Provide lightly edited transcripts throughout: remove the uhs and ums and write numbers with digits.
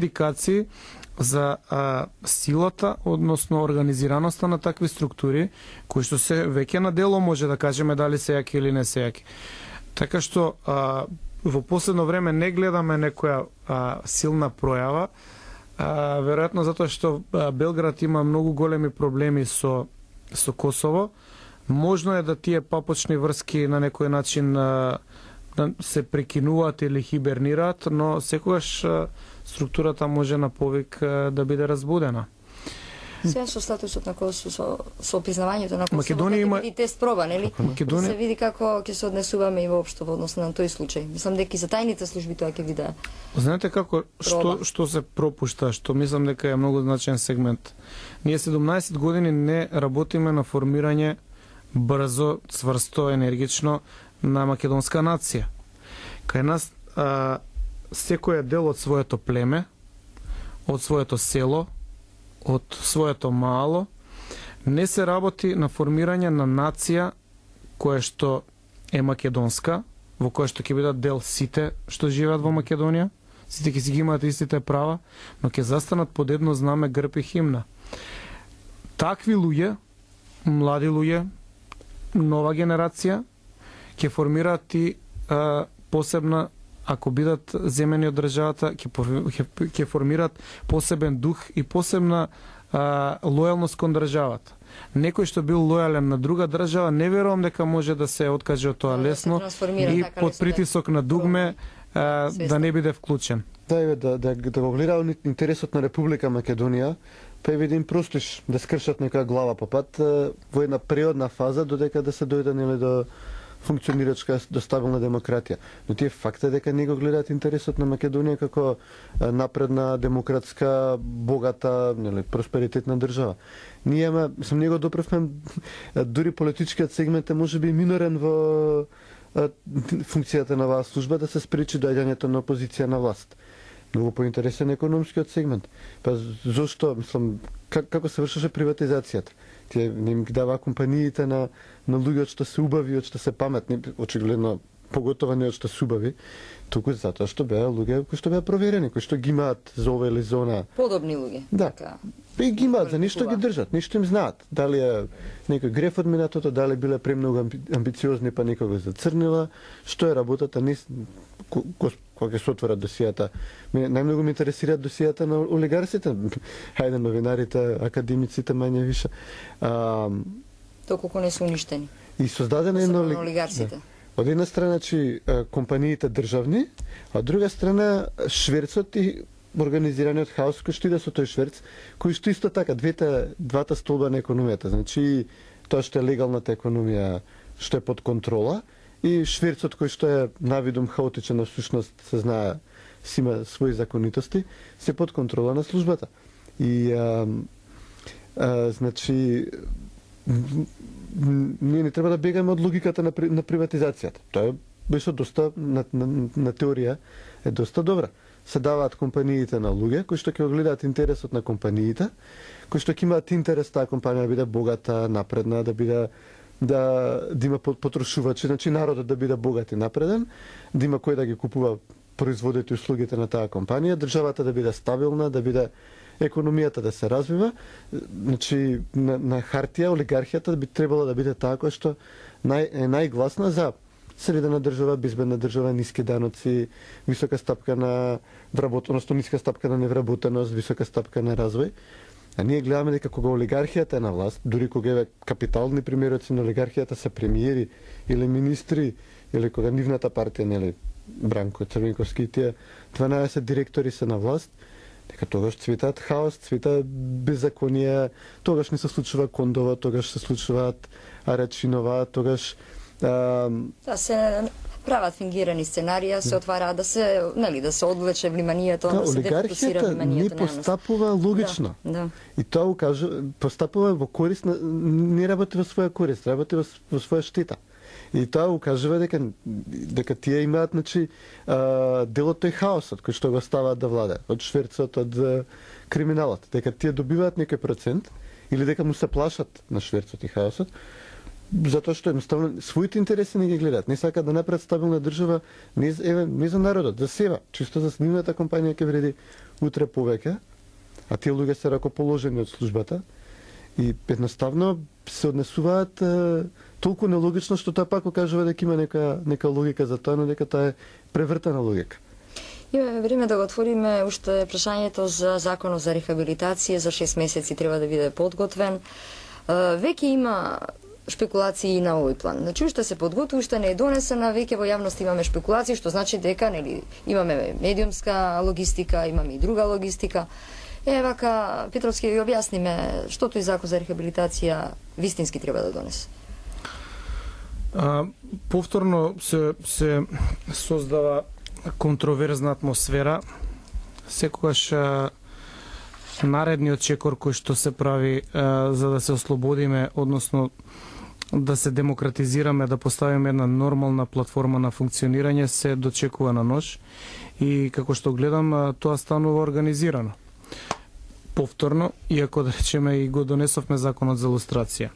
индикации за силата, односно организираноста на такви структури, кои што се веќе на дело, може да кажеме дали се јаки или не се јаки. Така што во последно време не гледаме некоја силна пројава, веројатно затоа што Белград има многу големи проблеми со Косово. Можно е да тие папочни врски на некој начин да се прекинуваат или хибернираат, но секогаш структурата може на повик да биде разбудена. Сега со статусот на Косово, со признавањето на Косово, Македонија има и тест проба, нели? Македонија... Да се види како ќе се однесуваме и воопшто во однос на тој случај. Мислам дека и за тајните служби тоа ќе биде. Знаете како што се пропушта, што мислам дека е многу значен сегмент. Ние 17 години не работиме на формирање брзо, цврсто, енергично на македонска нација. Кај нас секој е дел од своето племе, од своето село, од своето мало. Не се работи на формирање на нација која што е македонска, во која што ќе бидат дел сите што живеат во Македонија, сите ќе си ги имаат истите права, но ќе застанат под едно знаме, грб и химна. Такви луѓе, млади луѓе, нова генерација, ќе формираат и посебна, ако бидат земени од државата, ќе формираат посебен дух и посебна лојалност кон државата. Некој што бил лојален на друга држава, не верувам дека може да се откаже од тоа лесно и под притисок на дугме да не биде вклучен. Да го гледа интересот на Република Македонија, па е видим простиш да скршат некоја глава по пат во една преодна фаза додека да се дојде нели до функционирачка, до стабилна демократија. Но тие факт е дека не го гледаат интересот на Македонија како напредна, демократска, богата, нели, просперитетна држава. Ние не го допревме, дури политичкиот сегмент е можеби минорен во функцијата на оваа служба да се спречи доаѓањето на опозиција на власт. Многу поинтересен економскиот сегмент. Па зошто, мислам, како се вршеше приватизацијата? Тие не им ги даваа компаниите на луѓе што се убави, што се паметни, очигледно поготово не што се убави, туку затоа што беа луѓе кои што беа проверени, кои што ги имаат за ова или за она. Подобни луѓе. Да. И ги имаат, за ништо ги држат, ништо им знаат. Дали е некој греф од минатото, дали биле премногу амбициозни па некого зацрнила, што е работата, кога ќе се отворат досијата. Најмногу ме интересираат досијата на олигарсите. Хајде, новинарите, академиците, мање више. Доколку не се уништени. И создадена едно олигарсите. Од една страна, компаниите државни, а од друга страна шверцот и организираниот хаос кој што иде со тој шверц, кој што исто така двата столба на економијата, значи тоа што е легалната економија, што е под контрола, и шверцот кој што е навидум хаотичен, на сушност се знае, си има своји законитости, се под контрола на службата. И значи ние не треба да бегаме од логиката на приватизацијата. Тоа беше доста на теорија е доста добра. Се даваат компаниите на луѓе кои што ќе го гледаат интересот на компаниите, кои што ќе имаат интерес таа компанија да биде богата, напредна, да има потрошувачи, значи народот да биде богат и напреден, да има кој да ги купува производите и услугите на таа компанија, државата да биде стабилна, да биде економијата да се развива. Значи на хартија олигархијата би требала да биде таа која што е најгласна за средена држава, безбедна држава, ниски даноци, висока стапка на вработеност, ниска стапка на невработеност, висока стапка на развој. А ние гледаме дека кога олигархијата е на власт, дури кога е капитални примероци на олигархијата се премиери или министри, или кога нивната партија, нели, Бранко Црвенковски и тие 12 директори се на власт, дека тогаш цветаат хаос, цвета беззаконие, тогаш не се случува Кондова, тогаш се случуваат Арачинова, тогаш да се прават фингирани сценарија, се отвараат да се, нели, да се одвлече вниманието, да се дефокусира вниманието. Не постапува логично. Да. И тоа постапува во корист, не работи во своја корист, работи во своја штета. И тоа укажува дека тие имаат, значи, дел од тој хаосот кој што го ставаат да владе, од шверцот, од криминалот, дека тие добиваат некој процент или дека му се плашат на шверцот и хаосот, затоа што едноставно своите интереси не ги гледаат. Не сакаат да направат стабилна држава, не за народот, за себе. Чисто за нивната компанија ќе вреди утре повеќе, а тие луѓе се ракоположени од службата и едноставно се однесуваат толку нелогично што тоа пак кажува дека има нека логика за тоа, но дека таа е превртена логика. Имаме време да го отвориме уште прашањето за законот за рехабилитација, за 6 месеци треба да биде подготвен. Веќе има шпекулации на овој план. Значи, уште се подготвува, уште не е донесена, веќе во јавност имаме шпекулации, што значи дека имаме медиумска логистика, имаме и друга логистика. Вака, Петровски, ви објасниме што тој закон за рехабилитација вистински треба да донесе. Повторно се создава контроверзна атмосфера. Секогаш наредниот чекор кој што се прави за да се ослободиме, односно да се демократизираме, да поставиме една нормална платформа на функционирање, се дочекува на нож и како што гледам, тоа станува организирано. Повторно, иако да речеме и го донесовме законот за лустрација.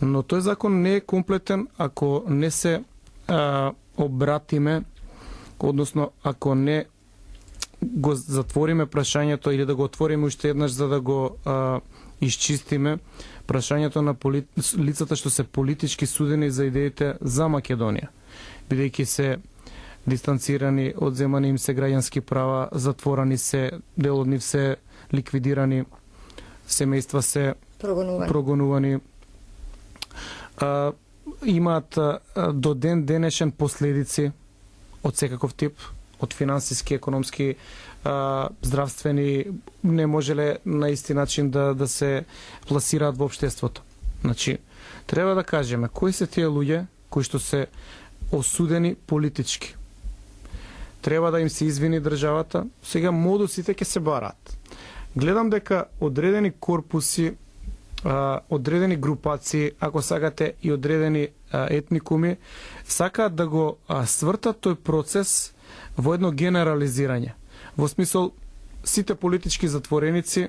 Но тој закон не е комплетен ако не се обратиме, односно ако не го затвориме прашањето или да го отвориме уште еднаш за да го исчистиме прашањето на лицата што се политички судени за идеите за Македонија, бидејќи се дистанцирани, одземани им се граѓански права, затворани се, дел од нив се ликвидирани, семејства се прогонувани. Имаат до ден денешен последици од секаков тип, од финансиски, економски, здравствени, не можеле на исти начин да се пласираат во општеството. Значи, треба да кажеме кои се тие луѓе кои што се осудени политички. Треба да им се извини државата, сега модусите ќе се бараат. Гледам дека одредени корпуси, одредени групации, ако сакате и одредени етникуми, сакаат да го свртат тој процес во едно генерализирање. Во смисол, сите политички затвореници,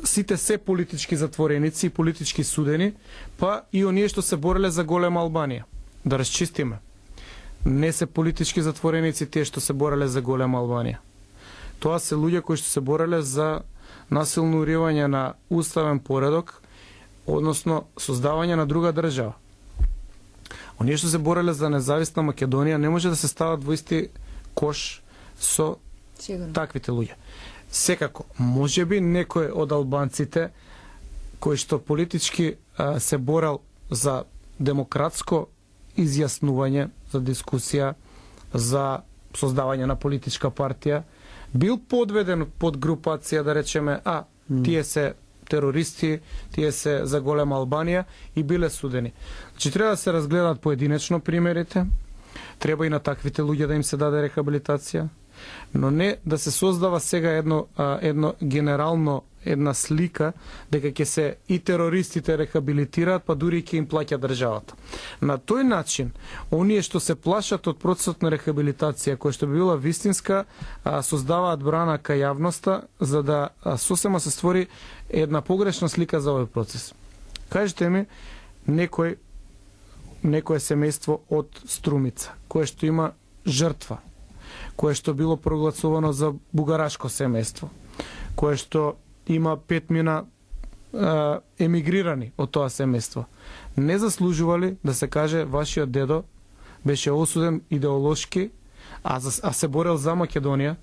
сите се политички затвореници и политички судени, па и оние што се бореле за голема Албанија. Да расчистиме. Не се политички затвореници тие што се бореле за голема Албанија. Тоа се луѓе кои што се бореле за насилно уривање на уставен поредок, односно создавање на друга држава. Оние што се бореле за независна Македонија не може да се стават во исти кош со таквите луѓе. Секако, можеби некој од албанците кој што политички се борел за демократско изјаснување, за дискусија, за создавање на политичка партија, бил подведен под групација, да речеме, тие се терористи, тие се за голема Албанија и биле судени. Значи, треба да се разгледаат поединечно примерите, треба и на таквите луѓе да им се даде рехабилитација, но не да се создава сега едно генерално една слика дека ќе се и терористите рехабилитираат, па дури ќе им плаќа државата. На тој начин, оние што се плашат од процесот на рехабилитација, која што би била вистинска, создаваат брана кај јавноста, за да сосема се створи една погрешна слика за овој процес. Кажете ми, некој семејство од Струмица, кое што има жртва, кое што било прогласувано за бугарашко семејство, кое што има 5 мина емигрирани од тоа семејство, не заслужували да се каже вашиот дедо беше осуден идеолошки, а се борел за Македонија,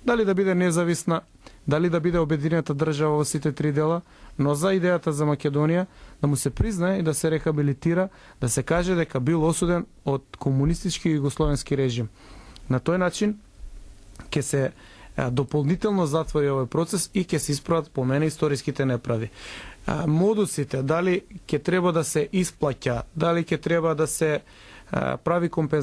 дали да биде независна, дали да биде обединета држава во сите три дела, но за идејата за Македонија да му се признае и да се рехабилитира, да се каже дека бил осуден од комунистички југословенски режим. На тој начин ќе се дополнително затвори овој процес и ќе се исправат по мене историските неправди. Модусите, дали ќе треба да се исплаќа, дали ќе треба да се прави компензација